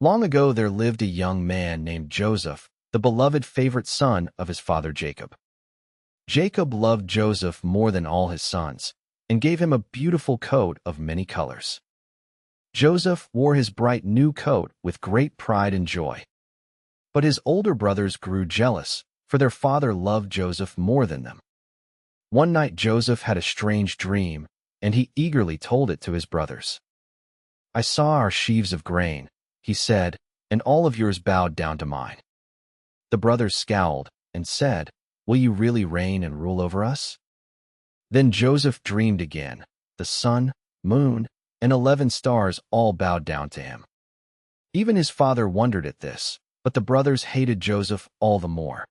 Long ago there lived a young man named Joseph, the beloved favorite son of his father Jacob. Jacob loved Joseph more than all his sons, and gave him a beautiful coat of many colors. Joseph wore his bright new coat with great pride and joy. But his older brothers grew jealous, for their father loved Joseph more than them. One night Joseph had a strange dream, and he eagerly told it to his brothers. "I saw our sheaves of grain," he said, "and all of yours bowed down to mine." The brothers scowled and said, "Will you really reign and rule over us?" Then Joseph dreamed again. The sun, moon, and 11 stars all bowed down to him. Even his father wondered at this, but the brothers hated Joseph all the more.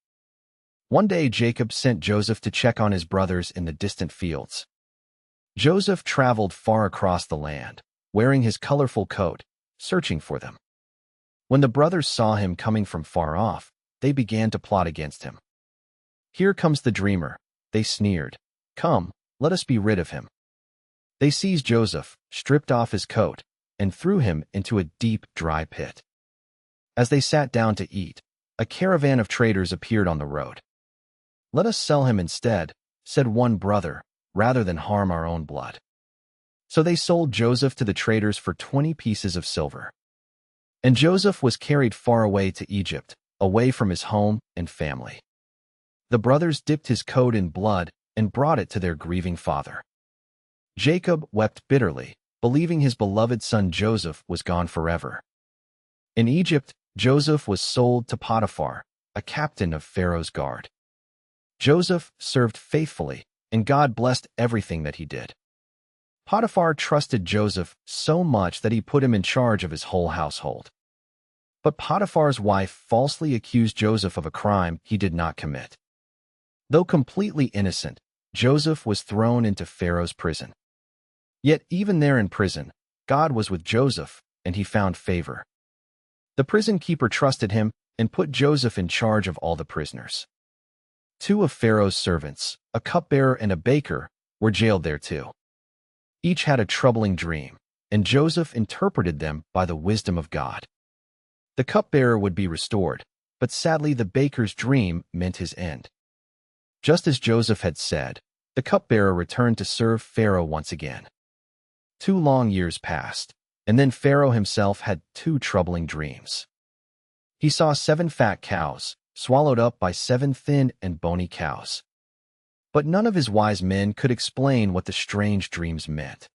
One day Jacob sent Joseph to check on his brothers in the distant fields. Joseph traveled far across the land, wearing his colorful coat, searching for them. When the brothers saw him coming from far off, they began to plot against him. "Here comes the dreamer," they sneered. "Come, let us be rid of him." They seized Joseph, stripped off his coat, and threw him into a deep, dry pit. As they sat down to eat, a caravan of traders appeared on the road. "Let us sell him instead," said one brother, "rather than harm our own blood." So they sold Joseph to the traders for 20 pieces of silver. And Joseph was carried far away to Egypt, away from his home and family. The brothers dipped his coat in blood and brought it to their grieving father. Jacob wept bitterly, believing his beloved son Joseph was gone forever. In Egypt, Joseph was sold to Potiphar, a captain of Pharaoh's guard. Joseph served faithfully, and God blessed everything that he did. Potiphar trusted Joseph so much that he put him in charge of his whole household. But Potiphar's wife falsely accused Joseph of a crime he did not commit. Though completely innocent, Joseph was thrown into Pharaoh's prison. Yet even there in prison, God was with Joseph, and he found favor. The prison keeper trusted him and put Joseph in charge of all the prisoners. 2 of Pharaoh's servants, a cupbearer and a baker, were jailed there too. Each had a troubling dream, and Joseph interpreted them by the wisdom of God. The cupbearer would be restored, but sadly the baker's dream meant his end. Just as Joseph had said, the cupbearer returned to serve Pharaoh once again. 2 long years passed, and then Pharaoh himself had 2 troubling dreams. He saw 7 fat cows, swallowed up by 7 thin and bony cows. But none of his wise men could explain what the strange dreams meant.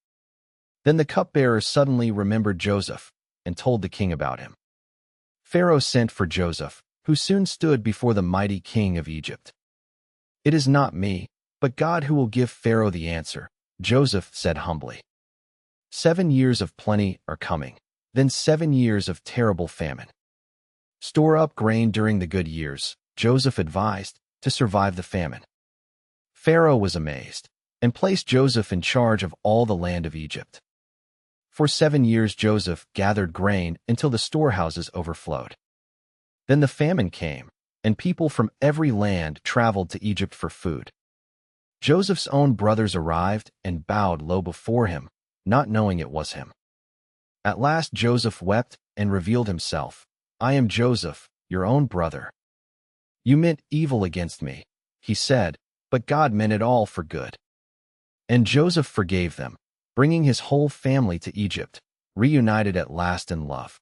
Then the cupbearer suddenly remembered Joseph and told the king about him. Pharaoh sent for Joseph, who soon stood before the mighty king of Egypt. "It is not me, but God who will give Pharaoh the answer," Joseph said humbly. 7 years of plenty are coming, then 7 years of terrible famine. Store up grain during the good years, Joseph advised, to survive the famine. Pharaoh was amazed, and placed Joseph in charge of all the land of Egypt. For 7 years Joseph gathered grain until the storehouses overflowed. Then the famine came, and people from every land traveled to Egypt for food. Joseph's own brothers arrived and bowed low before him, not knowing it was him. At last Joseph wept and revealed himself. "I am Joseph, your own brother. You meant evil against me," he said, "but God meant it all for good." And Joseph forgave them, bringing his whole family to Egypt, reunited at last in love.